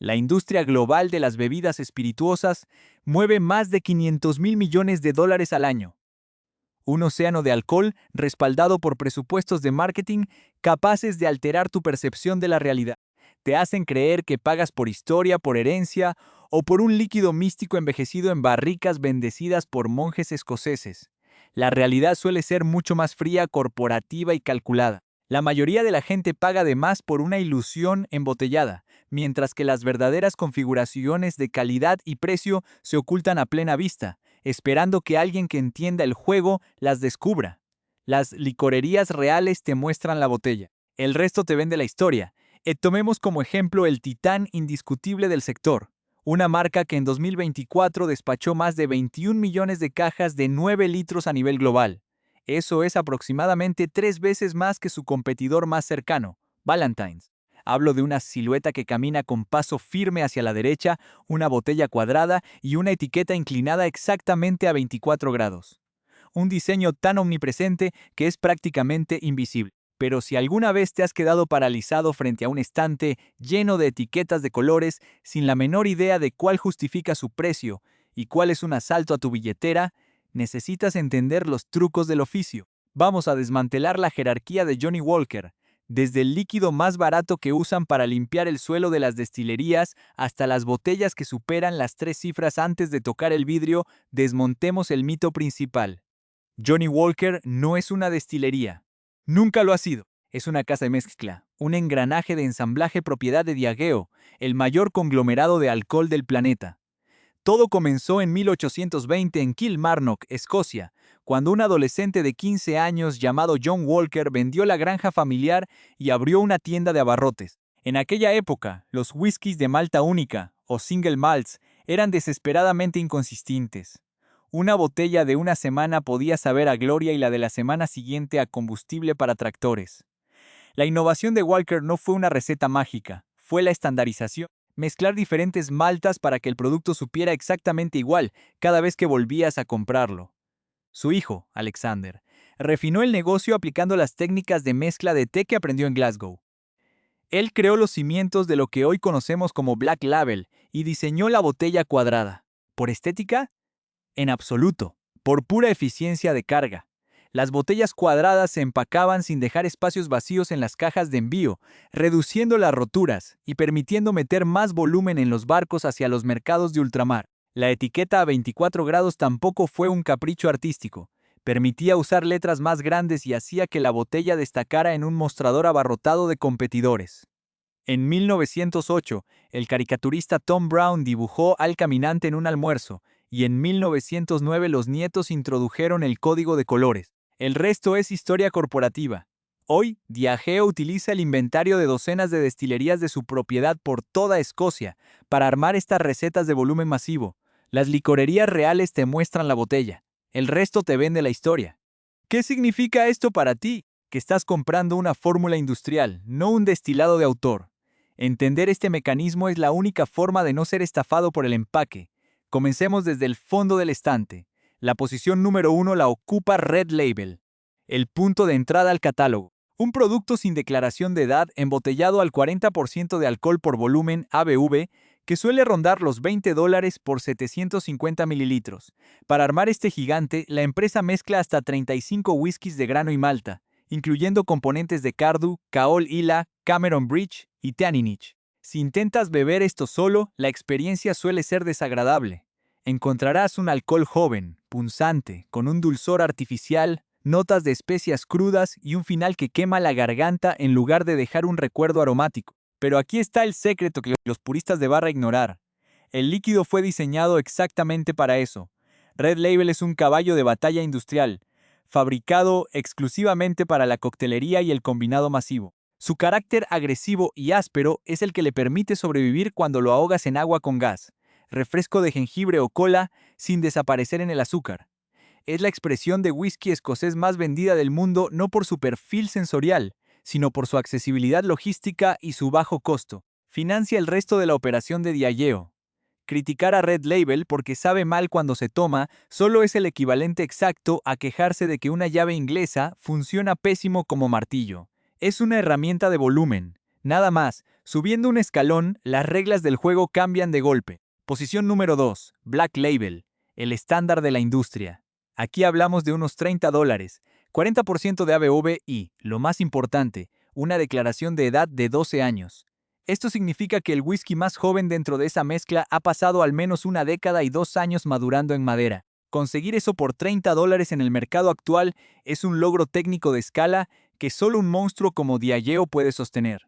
La industria global de las bebidas espirituosas mueve más de 500.000 millones de dólares al año. Un océano de alcohol respaldado por presupuestos de marketing capaces de alterar tu percepción de la realidad. Te hacen creer que pagas por historia, por herencia o por un líquido místico envejecido en barricas bendecidas por monjes escoceses. La realidad suele ser mucho más fría, corporativa y calculada. La mayoría de la gente paga de más por una ilusión embotellada, mientras que las verdaderas configuraciones de calidad y precio se ocultan a plena vista, esperando que alguien que entienda el juego las descubra. Las licorerías reales te muestran la botella. El resto te vende la historia. Tomemos como ejemplo el titán indiscutible del sector, una marca que en 2024 despachó más de 21 millones de cajas de 9 litros a nivel global. Eso es aproximadamente 3 veces más que su competidor más cercano, Ballantine's. Hablo de una silueta que camina con paso firme hacia la derecha, una botella cuadrada y una etiqueta inclinada exactamente a 24 grados. Un diseño tan omnipresente que es prácticamente invisible. Pero si alguna vez te has quedado paralizado frente a un estante lleno de etiquetas de colores sin la menor idea de cuál justifica su precio y cuál es un asalto a tu billetera, necesitas entender los trucos del oficio. Vamos a desmantelar la jerarquía de Johnnie Walker, desde el líquido más barato que usan para limpiar el suelo de las destilerías hasta las botellas que superan las 3 cifras antes de tocar el vidrio. Desmontemos el mito principal. Johnnie Walker no es una destilería. Nunca lo ha sido. Es una casa de mezcla, un engranaje de ensamblaje propiedad de Diageo, el mayor conglomerado de alcohol del planeta. Todo comenzó en 1820 en Kilmarnock, Escocia, cuando un adolescente de 15 años llamado John Walker vendió la granja familiar y abrió una tienda de abarrotes. En aquella época, los whiskies de malta única, o single malts, eran desesperadamente inconsistentes. Una botella de una semana podía saber a gloria y la de la semana siguiente a combustible para tractores. La innovación de Walker no fue una receta mágica, fue la estandarización. Mezclar diferentes maltas para que el producto supiera exactamente igual cada vez que volvías a comprarlo. Su hijo, Alexander, refinó el negocio aplicando las técnicas de mezcla de té que aprendió en Glasgow. Él creó los cimientos de lo que hoy conocemos como Black Label y diseñó la botella cuadrada. ¿Por estética? En absoluto, por pura eficiencia de carga. Las botellas cuadradas se empacaban sin dejar espacios vacíos en las cajas de envío, reduciendo las roturas y permitiendo meter más volumen en los barcos hacia los mercados de ultramar. La etiqueta a 24 grados tampoco fue un capricho artístico. Permitía usar letras más grandes y hacía que la botella destacara en un mostrador abarrotado de competidores. En 1908, el caricaturista Tom Brown dibujó al caminante en un almuerzo, y en 1909 los nietos introdujeron el código de colores. El resto es historia corporativa. Hoy, Diageo utiliza el inventario de docenas de destilerías de su propiedad por toda Escocia para armar estas recetas de volumen masivo. Las licorerías reales te muestran la botella. El resto te vende la historia. ¿Qué significa esto para ti? Que estás comprando una fórmula industrial, no un destilado de autor. Entender este mecanismo es la única forma de no ser estafado por el empaque. Comencemos desde el fondo del estante. La posición número 1 la ocupa Red Label, el punto de entrada al catálogo. Un producto sin declaración de edad embotellado al 40% de alcohol por volumen ABV que suele rondar los $20 por 750 mililitros. Para armar este gigante, la empresa mezcla hasta 35 whiskies de grano y malta, incluyendo componentes de Cardu, Caol Ila, Cameron Bridge y Teaninich. Si intentas beber esto solo, la experiencia suele ser desagradable. Encontrarás un alcohol joven, punzante, con un dulzor artificial, notas de especias crudas y un final que quema la garganta en lugar de dejar un recuerdo aromático. Pero aquí está el secreto que los puristas de barra ignorar. El líquido fue diseñado exactamente para eso. Red Label es un caballo de batalla industrial, fabricado exclusivamente para la coctelería y el combinado masivo. Su carácter agresivo y áspero es el que le permite sobrevivir cuando lo ahogas en agua con gas, refresco de jengibre o cola, sin desaparecer en el azúcar. Es la expresión de whisky escocés más vendida del mundo no por su perfil sensorial, sino por su accesibilidad logística y su bajo costo. Financia el resto de la operación de Diageo. Criticar a Red Label porque sabe mal cuando se toma solo es el equivalente exacto a quejarse de que una llave inglesa funciona pésimo como martillo. Es una herramienta de volumen, nada más, Subiendo un escalón, las reglas del juego cambian de golpe. Posición número 2. Black Label, el estándar de la industria. Aquí hablamos de unos $30, 40% de ABV y, lo más importante, una declaración de edad de 12 años. Esto significa que el whisky más joven dentro de esa mezcla ha pasado al menos una década y 2 años madurando en madera. Conseguir eso por $30 en el mercado actual es un logro técnico de escala que solo un monstruo como Diageo puede sostener.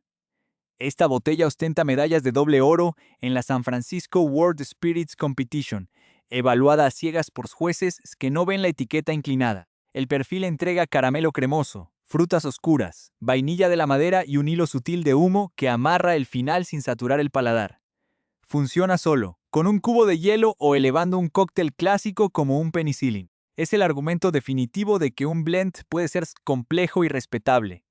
Esta botella ostenta medallas de doble oro en la San Francisco World Spirits Competition, evaluada a ciegas por jueces que no ven la etiqueta inclinada. El perfil entrega caramelo cremoso, frutas oscuras, vainilla de la madera y un hilo sutil de humo que amarra el final sin saturar el paladar. Funciona solo, con un cubo de hielo o elevando un cóctel clásico como un penicillin. Es el argumento definitivo de que un blend puede ser complejo y respetable.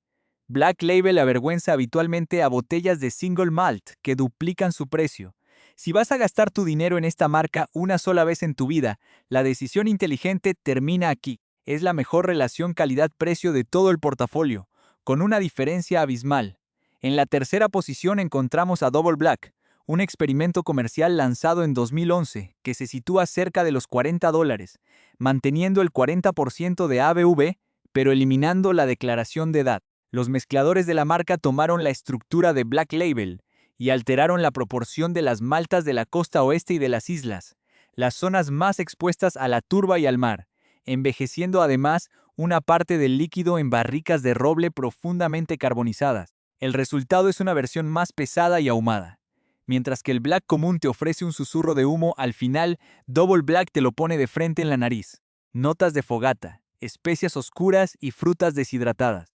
Black Label avergüenza habitualmente a botellas de single malt que duplican su precio. Si vas a gastar tu dinero en esta marca una sola vez en tu vida, la decisión inteligente termina aquí. Es la mejor relación calidad-precio de todo el portafolio, con una diferencia abismal. En la tercera posición encontramos a Double Black, un experimento comercial lanzado en 2011 que se sitúa cerca de los $40, manteniendo el 40% de ABV, pero eliminando la declaración de edad. Los mezcladores de la marca tomaron la estructura de Black Label y alteraron la proporción de las maltas de la costa oeste y de las islas, las zonas más expuestas a la turba y al mar, envejeciendo además una parte del líquido en barricas de roble profundamente carbonizadas. El resultado es una versión más pesada y ahumada. Mientras que el Black común te ofrece un susurro de humo, al final, Double Black te lo pone de frente en la nariz. Notas de fogata, especias oscuras y frutas deshidratadas.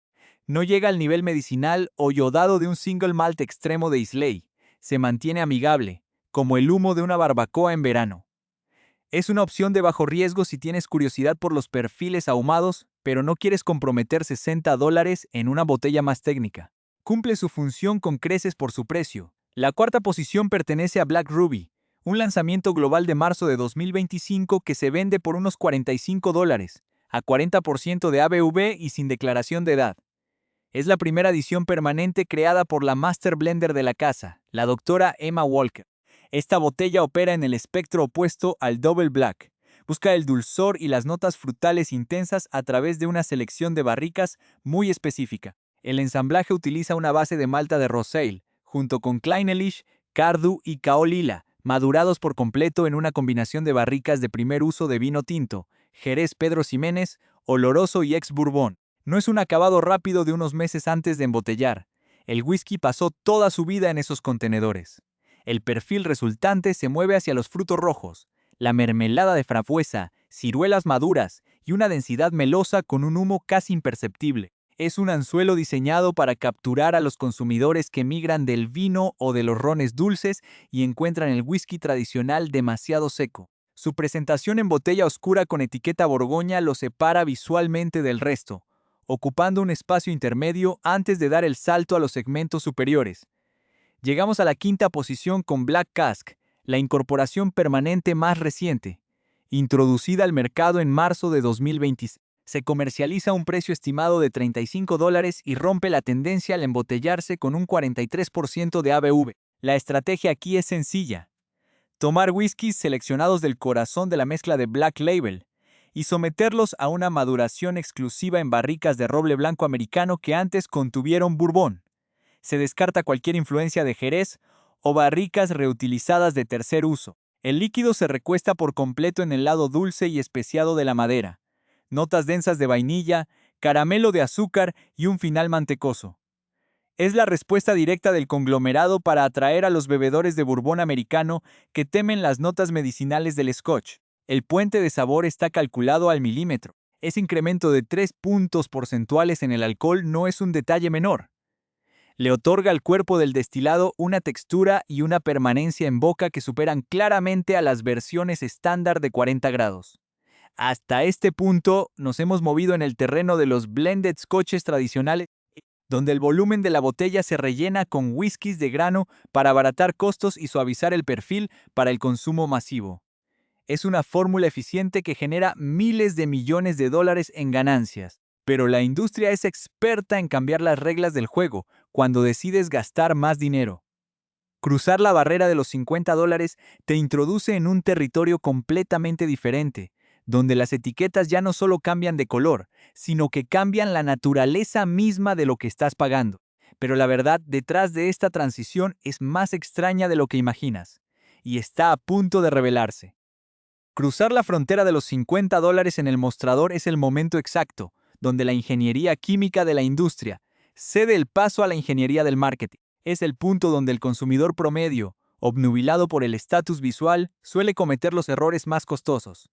No llega al nivel medicinal o yodado de un single malt extremo de Islay. Se mantiene amigable, como el humo de una barbacoa en verano. Es una opción de bajo riesgo si tienes curiosidad por los perfiles ahumados, pero no quieres comprometer $60 en una botella más técnica. Cumple su función con creces por su precio. La cuarta posición pertenece a Black Ruby, un lanzamiento global de marzo de 2025 que se vende por unos $45, a 40% de ABV y sin declaración de edad. Es la primera edición permanente creada por la Master Blender de la casa, la doctora Emma Walker. Esta botella opera en el espectro opuesto al Double Black. Busca el dulzor y las notas frutales intensas a través de una selección de barricas muy específica. El ensamblaje utiliza una base de malta de Rosale, junto con Clynelish, Cardu y Cao Lila, madurados por completo en una combinación de barricas de primer uso de vino tinto, Jerez Pedro Ximénez, Oloroso y Ex Bourbon. No es un acabado rápido de unos meses antes de embotellar. El whisky pasó toda su vida en esos contenedores. El perfil resultante se mueve hacia los frutos rojos, la mermelada de frambuesa, ciruelas maduras y una densidad melosa con un humo casi imperceptible. Es un anzuelo diseñado para capturar a los consumidores que migran del vino o de los rones dulces y encuentran el whisky tradicional demasiado seco. Su presentación en botella oscura con etiqueta Borgoña lo separa visualmente del resto, ocupando un espacio intermedio antes de dar el salto a los segmentos superiores. Llegamos a la quinta posición con Black Cask, la incorporación permanente más reciente. Introducida al mercado en marzo de 2020, se comercializa a un precio estimado de $35 y rompe la tendencia al embotellarse con un 43% de ABV. La estrategia aquí es sencilla. Tomar whiskies seleccionados del corazón de la mezcla de Black Label y someterlos a una maduración exclusiva en barricas de roble blanco americano que antes contuvieron bourbon. Se descarta cualquier influencia de Jerez o barricas reutilizadas de tercer uso. El líquido se recuesta por completo en el lado dulce y especiado de la madera. Notas densas de vainilla, caramelo de azúcar y un final mantecoso. Es la respuesta directa del conglomerado para atraer a los bebedores de bourbon americano que temen las notas medicinales del Scotch. El puente de sabor está calculado al milímetro. Ese incremento de 3 puntos porcentuales en el alcohol no es un detalle menor. Le otorga al cuerpo del destilado una textura y una permanencia en boca que superan claramente a las versiones estándar de 40 grados. Hasta este punto nos hemos movido en el terreno de los blended scotches tradicionales, donde el volumen de la botella se rellena con whiskies de grano para abaratar costos y suavizar el perfil para el consumo masivo. Es una fórmula eficiente que genera miles de millones de dólares en ganancias. Pero la industria es experta en cambiar las reglas del juego cuando decides gastar más dinero. Cruzar la barrera de los $50 te introduce en un territorio completamente diferente, donde las etiquetas ya no solo cambian de color, sino que cambian la naturaleza misma de lo que estás pagando. Pero la verdad detrás de esta transición es más extraña de lo que imaginas, y está a punto de revelarse. Cruzar la frontera de los $50 en el mostrador es el momento exacto, donde la ingeniería química de la industria cede el paso a la ingeniería del marketing. Es el punto donde el consumidor promedio, obnubilado por el estatus visual, suele cometer los errores más costosos.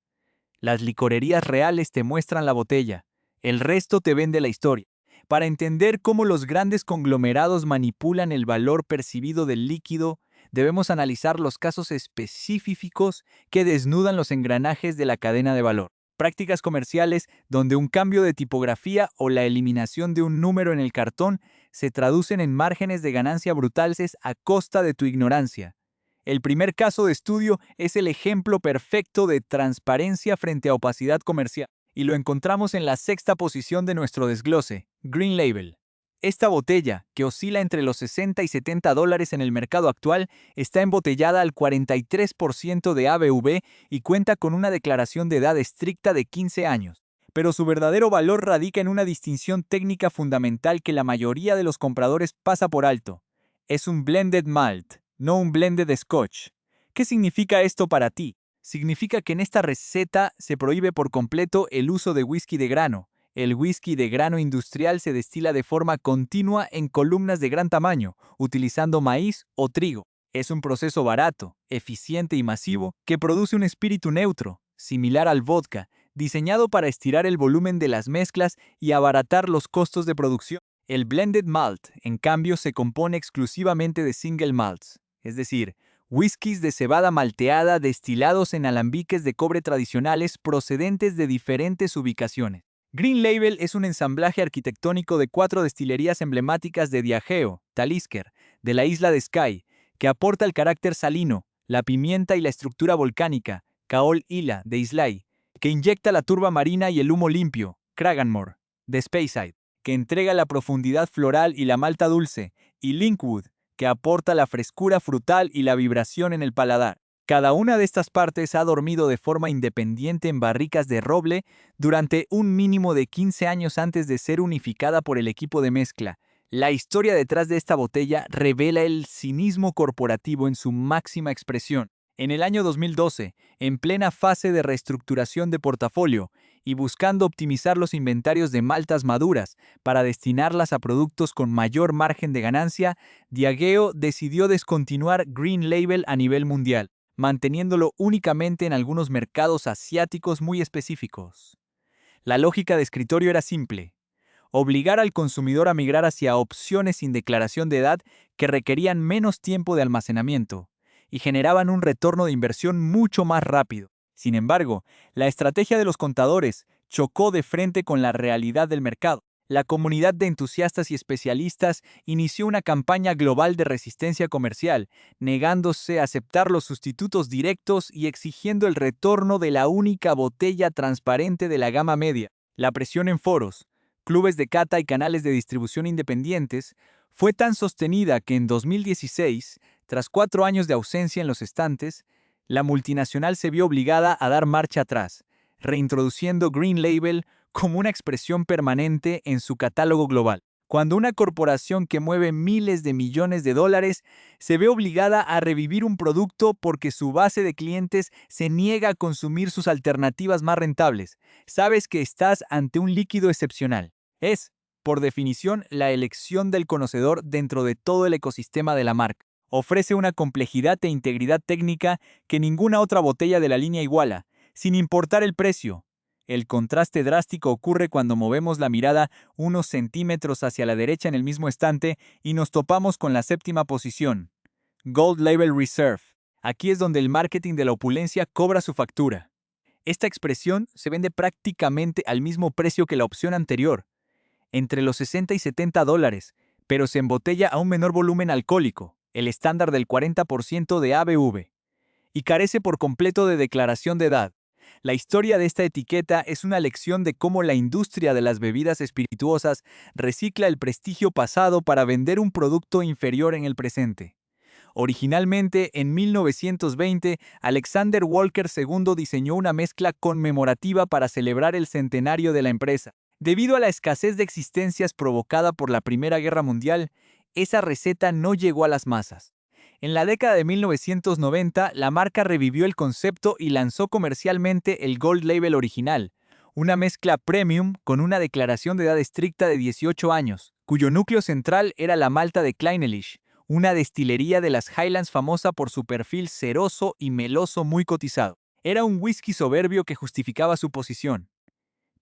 Las licorerías reales te muestran la botella, el resto te vende la historia. Para entender cómo los grandes conglomerados manipulan el valor percibido del líquido, debemos analizar los casos específicos que desnudan los engranajes de la cadena de valor. Prácticas comerciales donde un cambio de tipografía o la eliminación de un número en el cartón se traducen en márgenes de ganancia brutales a costa de tu ignorancia. El primer caso de estudio es el ejemplo perfecto de transparencia frente a opacidad comercial, y lo encontramos en la sexta posición de nuestro desglose, Green Label. Esta botella, que oscila entre los $60 y $70 en el mercado actual, está embotellada al 43% de ABV y cuenta con una declaración de edad estricta de 15 años. Pero su verdadero valor radica en una distinción técnica fundamental que la mayoría de los compradores pasa por alto. Es un blended malt, no un blended scotch. ¿Qué significa esto para ti? Significa que en esta receta se prohíbe por completo el uso de whisky de grano. El whisky de grano industrial se destila de forma continua en columnas de gran tamaño, utilizando maíz o trigo. Es un proceso barato, eficiente y masivo que produce un espíritu neutro, similar al vodka, diseñado para estirar el volumen de las mezclas y abaratar los costos de producción. El blended malt, en cambio, se compone exclusivamente de single malts, es decir, whiskies de cebada malteada destilados en alambiques de cobre tradicionales procedentes de diferentes ubicaciones. Green Label es un ensamblaje arquitectónico de 4 destilerías emblemáticas de Diageo, Talisker, de la isla de Skye, que aporta el carácter salino, la pimienta y la estructura volcánica, Caol Ila, de Islay, que inyecta la turba marina y el humo limpio, Cragganmore, de Speyside, que entrega la profundidad floral y la malta dulce, y Linkwood, que aporta la frescura frutal y la vibración en el paladar. Cada una de estas partes ha dormido de forma independiente en barricas de roble durante un mínimo de 15 años antes de ser unificada por el equipo de mezcla. La historia detrás de esta botella revela el cinismo corporativo en su máxima expresión. En el año 2012, en plena fase de reestructuración de portafolio y buscando optimizar los inventarios de maltas maduras para destinarlas a productos con mayor margen de ganancia, Diageo decidió descontinuar Green Label a nivel mundial, manteniéndolo únicamente en algunos mercados asiáticos muy específicos. La lógica de escritorio era simple: obligar al consumidor a migrar hacia opciones sin declaración de edad que requerían menos tiempo de almacenamiento y generaban un retorno de inversión mucho más rápido. Sin embargo, la estrategia de los contadores chocó de frente con la realidad del mercado. La comunidad de entusiastas y especialistas inició una campaña global de resistencia comercial, negándose a aceptar los sustitutos directos y exigiendo el retorno de la única botella transparente de la gama media. La presión en foros, clubes de cata y canales de distribución independientes fue tan sostenida que en 2016, tras 4 años de ausencia en los estantes, la multinacional se vio obligada a dar marcha atrás, reintroduciendo Green Label como una expresión permanente en su catálogo global. Cuando una corporación que mueve miles de millones de dólares se ve obligada a revivir un producto porque su base de clientes se niega a consumir sus alternativas más rentables, sabes que estás ante un líquido excepcional. Es, por definición, la elección del conocedor dentro de todo el ecosistema de la marca. Ofrece una complejidad e integridad técnica que ninguna otra botella de la línea iguala, sin importar el precio. El contraste drástico ocurre cuando movemos la mirada unos centímetros hacia la derecha en el mismo estante y nos topamos con la séptima posición, Gold Label Reserve. Aquí es donde el marketing de la opulencia cobra su factura. Esta expresión se vende prácticamente al mismo precio que la opción anterior, entre los $60 y $70, pero se embotella a un menor volumen alcohólico, el estándar del 40% de ABV, y carece por completo de declaración de edad. La historia de esta etiqueta es una lección de cómo la industria de las bebidas espirituosas recicla el prestigio pasado para vender un producto inferior en el presente. Originalmente, en 1920, Alexander Walker II diseñó una mezcla conmemorativa para celebrar el centenario de la empresa. Debido a la escasez de existencias provocada por la Primera Guerra Mundial, esa receta no llegó a las masas. En la década de 1990, la marca revivió el concepto y lanzó comercialmente el Gold Label original, una mezcla premium con una declaración de edad estricta de 18 años, cuyo núcleo central era la malta de Clynelish, una destilería de las Highlands famosa por su perfil ceroso y meloso muy cotizado. Era un whisky soberbio que justificaba su posición.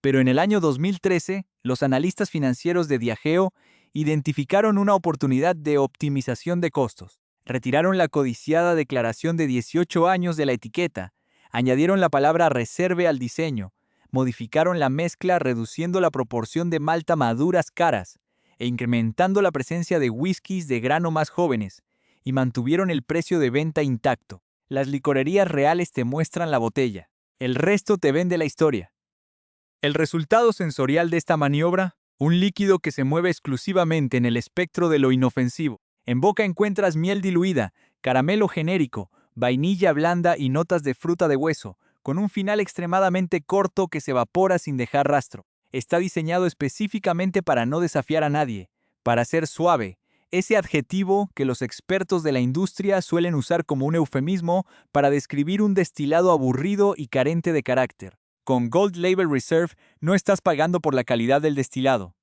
Pero en el año 2013, los analistas financieros de Diageo identificaron una oportunidad de optimización de costos. Retiraron la codiciada declaración de 18 años de la etiqueta, añadieron la palabra reserve al diseño, modificaron la mezcla reduciendo la proporción de malta maduras caras e incrementando la presencia de whiskies de grano más jóvenes, y mantuvieron el precio de venta intacto. Las licorerías reales te muestran la botella, el resto te vende la historia. El resultado sensorial de esta maniobra, un líquido que se mueve exclusivamente en el espectro de lo inofensivo. En boca encuentras miel diluida, caramelo genérico, vainilla blanda y notas de fruta de hueso, con un final extremadamente corto que se evapora sin dejar rastro. Está diseñado específicamente para no desafiar a nadie, para ser suave, ese adjetivo que los expertos de la industria suelen usar como un eufemismo para describir un destilado aburrido y carente de carácter. Con Gold Label Reserve no estás pagando por la calidad del destilado.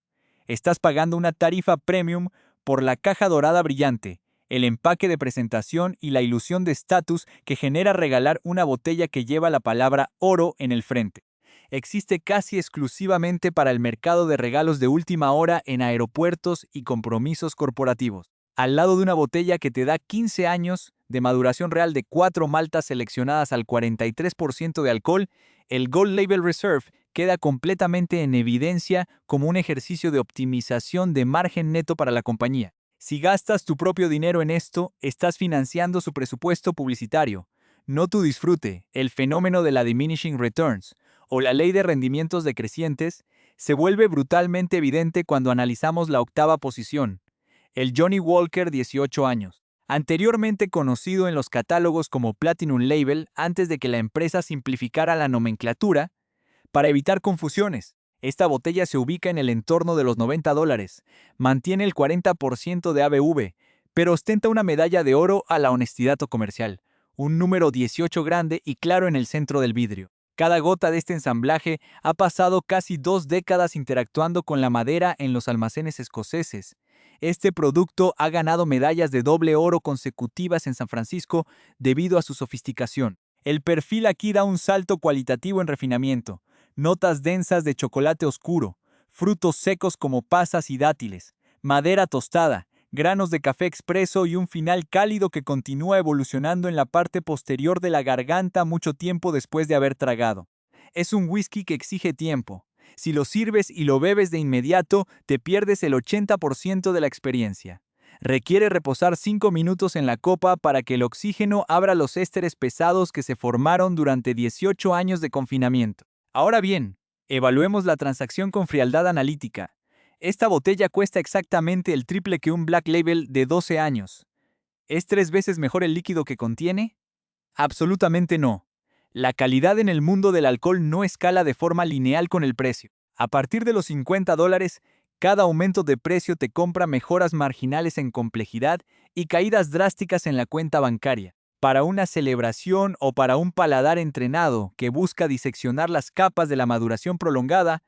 Estás pagando una tarifa premium por la caja dorada brillante, el empaque de presentación y la ilusión de estatus que genera regalar una botella que lleva la palabra oro en el frente. Existe casi exclusivamente para el mercado de regalos de última hora en aeropuertos y compromisos corporativos. Al lado de una botella que te da 15 años de maduración real de 4 maltas seleccionadas al 43% de alcohol, el Gold Label Reserve queda completamente en evidencia como un ejercicio de optimización de margen neto para la compañía. Si gastas tu propio dinero en esto, estás financiando su presupuesto publicitario, no tu disfrute. El fenómeno de la diminishing returns, o la ley de rendimientos decrecientes, se vuelve brutalmente evidente cuando analizamos la octava posición, el Johnnie Walker 18 años. Anteriormente conocido en los catálogos como Platinum Label antes de que la empresa simplificara la nomenclatura, para evitar confusiones. Esta botella se ubica en el entorno de los $90, mantiene el 40% de ABV, pero ostenta una medalla de oro a la honestidad comercial, un número 18 grande y claro en el centro del vidrio. Cada gota de este ensamblaje ha pasado casi 2 décadas interactuando con la madera en los almacenes escoceses. Este producto ha ganado medallas de doble oro consecutivas en San Francisco debido a su sofisticación. El perfil aquí da un salto cualitativo en refinamiento. Notas densas de chocolate oscuro, frutos secos como pasas y dátiles, madera tostada, granos de café expreso y un final cálido que continúa evolucionando en la parte posterior de la garganta mucho tiempo después de haber tragado. Es un whisky que exige tiempo. Si lo sirves y lo bebes de inmediato, te pierdes el 80% de la experiencia. Requiere reposar 5 minutos en la copa para que el oxígeno abra los ésteres pesados que se formaron durante 18 años de confinamiento. Ahora bien, evaluemos la transacción con frialdad analítica. Esta botella cuesta exactamente el triple que un Black Label de 12 años. ¿Es 3 veces mejor el líquido que contiene? Absolutamente no. La calidad en el mundo del alcohol no escala de forma lineal con el precio. A partir de los $50, cada aumento de precio te compra mejoras marginales en complejidad y caídas drásticas en la cuenta bancaria. Para una celebración o para un paladar entrenado que busca diseccionar las capas de la maduración prolongada,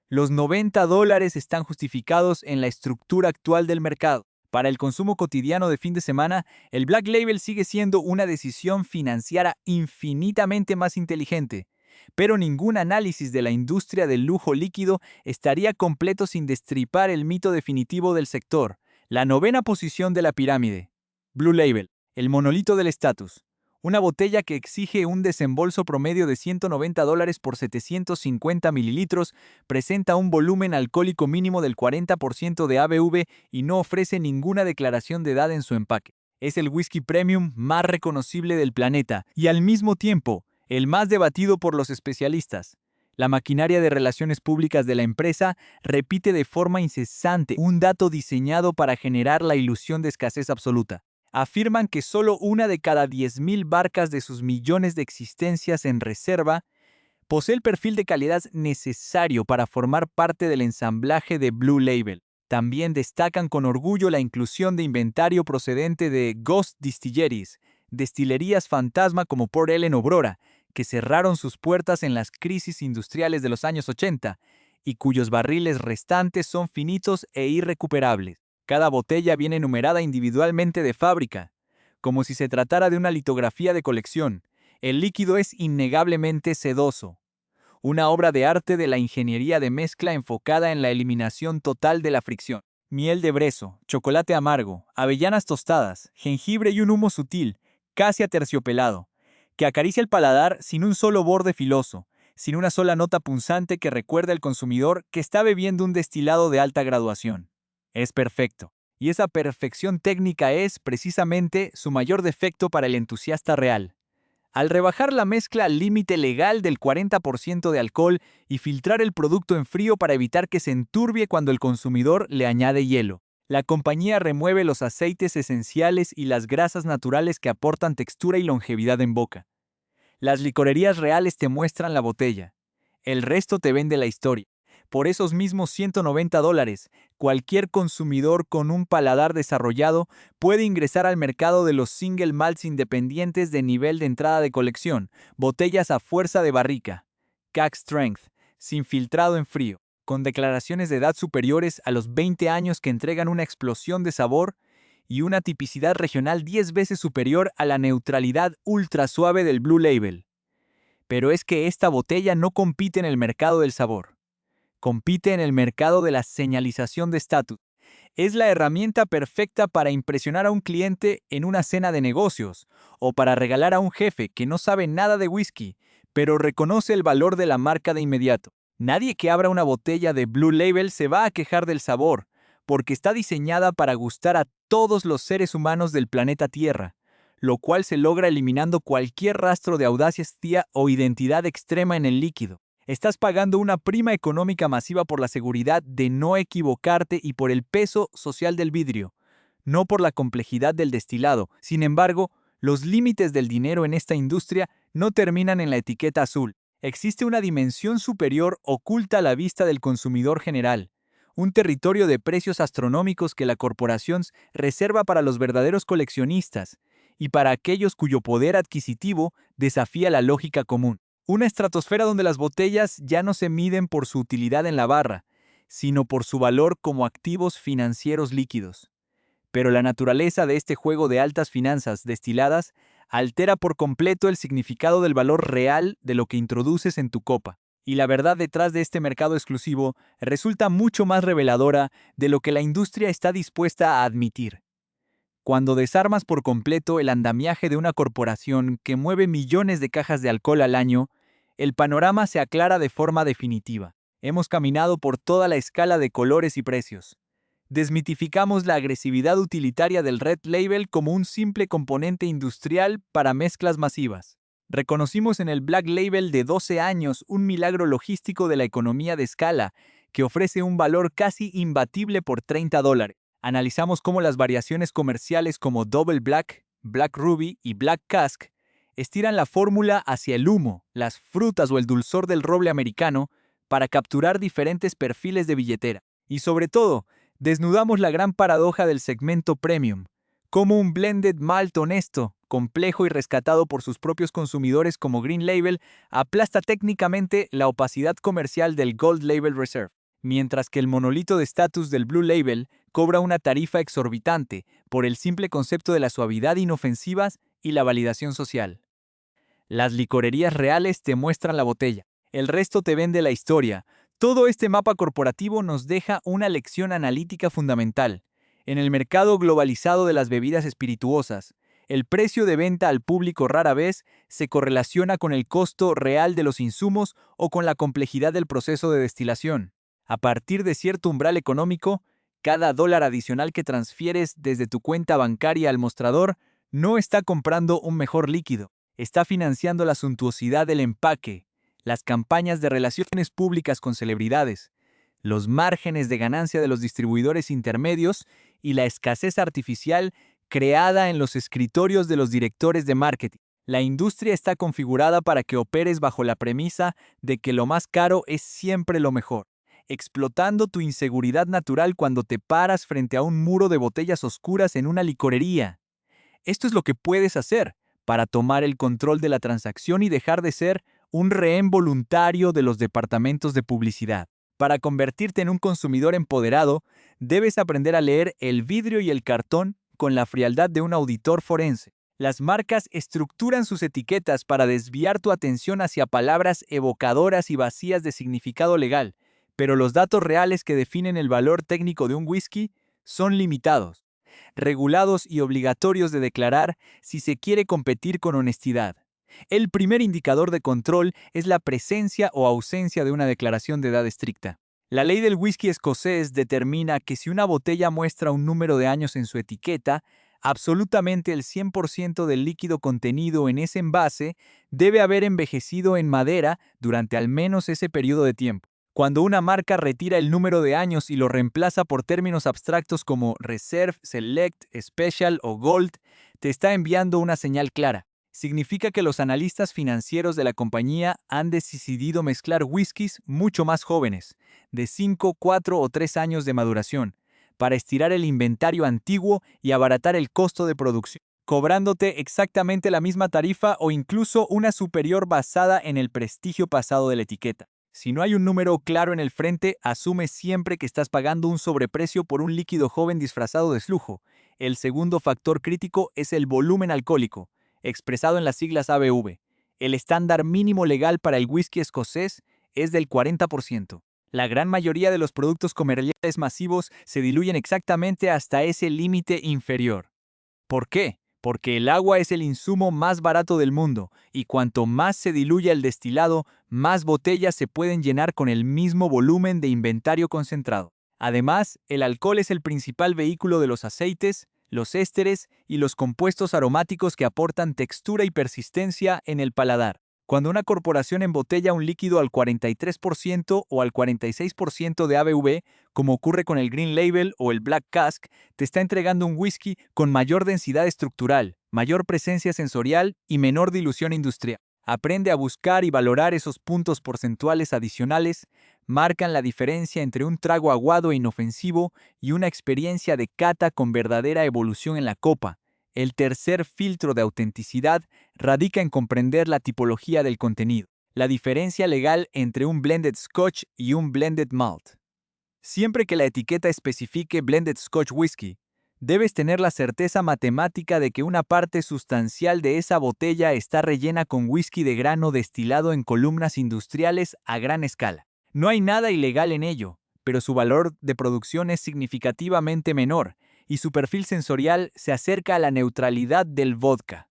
los $90 están justificados en la estructura actual del mercado. Para el consumo cotidiano de fin de semana, el Black Label sigue siendo una decisión financiera infinitamente más inteligente, pero ningún análisis de la industria del lujo líquido estaría completo sin destripar el mito definitivo del sector, la novena posición de la pirámide. Blue Label, el monolito del estatus. Una botella que exige un desembolso promedio de $190 por 750 mililitros, presenta un volumen alcohólico mínimo del 40% de ABV y no ofrece ninguna declaración de edad en su empaque. Es el whisky premium más reconocible del planeta y al mismo tiempo el más debatido por los especialistas. La maquinaria de relaciones públicas de la empresa repite de forma incesante un dato diseñado para generar la ilusión de escasez absoluta. afirman que solo una de cada 10.000 barcas de sus millones de existencias en reserva posee el perfil de calidad necesario para formar parte del ensamblaje de Blue Label. También destacan con orgullo la inclusión de inventario procedente de Ghost Distilleries, destilerías fantasma como Port Ellen o Brora, que cerraron sus puertas en las crisis industriales de los años 80 y cuyos barriles restantes son finitos e irrecuperables. Cada botella viene numerada individualmente de fábrica, como si se tratara de una litografía de colección. El líquido es innegablemente sedoso, una obra de arte de la ingeniería de mezcla enfocada en la eliminación total de la fricción. Miel de brezo, chocolate amargo, avellanas tostadas, jengibre y un humo sutil, casi aterciopelado, que acaricia el paladar sin un solo borde filoso, sin una sola nota punzante que recuerde al consumidor que está bebiendo un destilado de alta graduación. Es perfecto, y esa perfección técnica es, precisamente, su mayor defecto para el entusiasta real. Al rebajar la mezcla al límite legal del 40% de alcohol y filtrar el producto en frío para evitar que se enturbie cuando el consumidor le añade hielo, la compañía remueve los aceites esenciales y las grasas naturales que aportan textura y longevidad en boca. Las licorerías reales te muestran la botella. El resto te vende la historia. Por esos mismos $190, cualquier consumidor con un paladar desarrollado puede ingresar al mercado de los single malts independientes de nivel de entrada de colección, botellas a fuerza de barrica, keg strength, sin filtrado en frío, con declaraciones de edad superiores a los 20 años que entregan una explosión de sabor y una tipicidad regional 10 veces superior a la neutralidad ultra suave del Blue Label. Pero es que esta botella no compite en el mercado del sabor. Compite en el mercado de la señalización de estatus. Es la herramienta perfecta para impresionar a un cliente en una cena de negocios o para regalar a un jefe que no sabe nada de whisky, pero reconoce el valor de la marca de inmediato. Nadie que abra una botella de Blue Label se va a quejar del sabor, porque está diseñada para gustar a todos los seres humanos del planeta Tierra, lo cual se logra eliminando cualquier rastro de audacia o identidad extrema en el líquido. Estás pagando una prima económica masiva por la seguridad de no equivocarte y por el peso social del vidrio, no por la complejidad del destilado. Sin embargo, los límites del dinero en esta industria no terminan en la etiqueta azul. Existe una dimensión superior oculta a la vista del consumidor general, un territorio de precios astronómicos que la corporación reserva para los verdaderos coleccionistas y para aquellos cuyo poder adquisitivo desafía la lógica común. Una estratosfera donde las botellas ya no se miden por su utilidad en la barra, sino por su valor como activos financieros líquidos. Pero la naturaleza de este juego de altas finanzas destiladas altera por completo el significado del valor real de lo que introduces en tu copa. Y la verdad detrás de este mercado exclusivo resulta mucho más reveladora de lo que la industria está dispuesta a admitir. Cuando desarmas por completo el andamiaje de una corporación que mueve millones de cajas de alcohol al año, el panorama se aclara de forma definitiva. Hemos caminado por toda la escala de colores y precios. Desmitificamos la agresividad utilitaria del Red Label como un simple componente industrial para mezclas masivas. Reconocimos en el Black Label de 12 años un milagro logístico de la economía de escala que ofrece un valor casi imbatible por $30. Analizamos cómo las variaciones comerciales como Double Black, Black Ruby y Black Cask estiran la fórmula hacia el humo, las frutas o el dulzor del roble americano para capturar diferentes perfiles de billetera. Y sobre todo, desnudamos la gran paradoja del segmento premium, cómo un blended malt honesto, complejo y rescatado por sus propios consumidores como Green Label, aplasta técnicamente la opacidad comercial del Gold Label Reserve, mientras que el monolito de estatus del Blue Label cobra una tarifa exorbitante por el simple concepto de la suavidad inofensiva y la validación social. Las licorerías reales te muestran la botella, el resto te vende la historia. Todo este mapa corporativo nos deja una lección analítica fundamental. En el mercado globalizado de las bebidas espirituosas, el precio de venta al público rara vez se correlaciona con el costo real de los insumos o con la complejidad del proceso de destilación. A partir de cierto umbral económico, cada dólar adicional que transfieres desde tu cuenta bancaria al mostrador no está comprando un mejor líquido, está financiando la suntuosidad del empaque, las campañas de relaciones públicas con celebridades, los márgenes de ganancia de los distribuidores intermedios y la escasez artificial creada en los escritorios de los directores de marketing. La industria está configurada para que operes bajo la premisa de que lo más caro es siempre lo mejor, explotando tu inseguridad natural cuando te paras frente a un muro de botellas oscuras en una licorería. Esto es lo que puedes hacer para tomar el control de la transacción y dejar de ser un rehén voluntario de los departamentos de publicidad. Para convertirte en un consumidor empoderado, debes aprender a leer el vidrio y el cartón con la frialdad de un auditor forense. Las marcas estructuran sus etiquetas para desviar tu atención hacia palabras evocadoras y vacías de significado legal, pero los datos reales que definen el valor técnico de un whisky son limitados, regulados y obligatorios de declarar si se quiere competir con honestidad. El primer indicador de control es la presencia o ausencia de una declaración de edad estricta. La ley del whisky escocés determina que si una botella muestra un número de años en su etiqueta, absolutamente el 100% del líquido contenido en ese envase debe haber envejecido en madera durante al menos ese periodo de tiempo. Cuando una marca retira el número de años y lo reemplaza por términos abstractos como Reserve, Select, Special o Gold, te está enviando una señal clara. Significa que los analistas financieros de la compañía han decidido mezclar whiskies mucho más jóvenes, de 5, 4 o 3 años de maduración, para estirar el inventario antiguo y abaratar el costo de producción, cobrándote exactamente la misma tarifa o incluso una superior basada en el prestigio pasado de la etiqueta. Si no hay un número claro en el frente, asume siempre que estás pagando un sobreprecio por un líquido joven disfrazado de lujo. El segundo factor crítico es el volumen alcohólico, expresado en las siglas ABV. El estándar mínimo legal para el whisky escocés es del 40%. La gran mayoría de los productos comerciales masivos se diluyen exactamente hasta ese límite inferior. ¿Por qué? Porque el agua es el insumo más barato del mundo, y cuanto más se diluya el destilado, más botellas se pueden llenar con el mismo volumen de inventario concentrado. Además, el alcohol es el principal vehículo de los aceites, los ésteres y los compuestos aromáticos que aportan textura y persistencia en el paladar. Cuando una corporación embotella un líquido al 43% o al 46% de ABV, como ocurre con el Green Label o el Black Cask, te está entregando un whisky con mayor densidad estructural, mayor presencia sensorial y menor dilución industrial. Aprende a buscar y valorar esos puntos porcentuales adicionales, marcan la diferencia entre un trago aguado e inofensivo y una experiencia de cata con verdadera evolución en la copa. El tercer filtro de autenticidad radica en comprender la tipología del contenido, la diferencia legal entre un blended Scotch y un blended malt. Siempre que la etiqueta especifique blended Scotch whisky, debes tener la certeza matemática de que una parte sustancial de esa botella está rellena con whisky de grano destilado en columnas industriales a gran escala. No hay nada ilegal en ello, pero su valor de producción es significativamente menor, y su perfil sensorial se acerca a la neutralidad del vodka.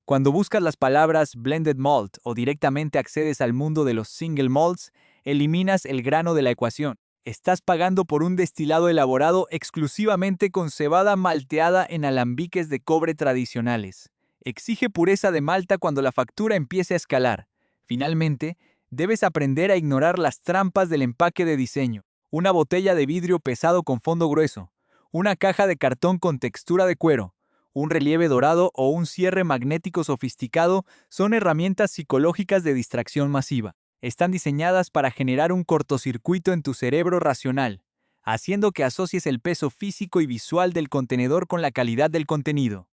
Cuando buscas las palabras blended malt o directamente accedes al mundo de los single malts, eliminas el grano de la ecuación. Estás pagando por un destilado elaborado exclusivamente con cebada malteada en alambiques de cobre tradicionales. Exige pureza de malta cuando la factura empiece a escalar. Finalmente, debes aprender a ignorar las trampas del empaque de diseño. Una botella de vidrio pesado con fondo grueso, una caja de cartón con textura de cuero, un relieve dorado o un cierre magnético sofisticado son herramientas psicológicas de distracción masiva. Están diseñadas para generar un cortocircuito en tu cerebro racional, haciendo que asocies el peso físico y visual del contenedor con la calidad del contenido.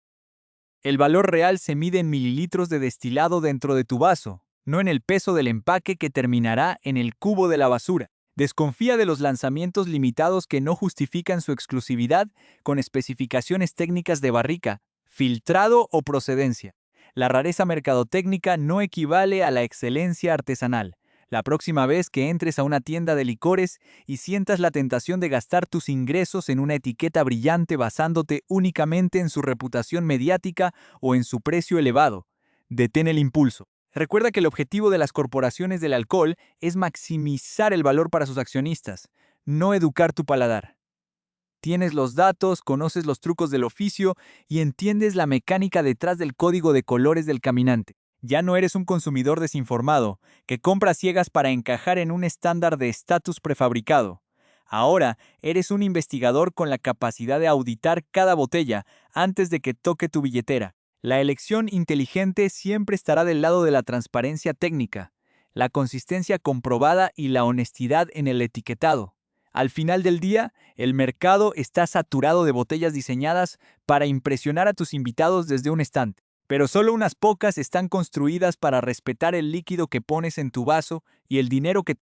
El valor real se mide en mililitros de destilado dentro de tu vaso, no en el peso del empaque que terminará en el cubo de la basura. Desconfía de los lanzamientos limitados que no justifican su exclusividad con especificaciones técnicas de barrica, filtrado o procedencia. La rareza mercadotécnica no equivale a la excelencia artesanal. La próxima vez que entres a una tienda de licores y sientas la tentación de gastar tus ingresos en una etiqueta brillante basándote únicamente en su reputación mediática o en su precio elevado, detén el impulso. Recuerda que el objetivo de las corporaciones del alcohol es maximizar el valor para sus accionistas, no educar tu paladar. Tienes los datos, conoces los trucos del oficio y entiendes la mecánica detrás del código de colores del caminante. Ya no eres un consumidor desinformado, que compra ciegas para encajar en un estándar de estatus prefabricado. Ahora eres un investigador con la capacidad de auditar cada botella antes de que toque tu billetera. La elección inteligente siempre estará del lado de la transparencia técnica, la consistencia comprobada y la honestidad en el etiquetado. Al final del día, el mercado está saturado de botellas diseñadas para impresionar a tus invitados desde un estante, pero solo unas pocas están construidas para respetar el líquido que pones en tu vaso y el dinero que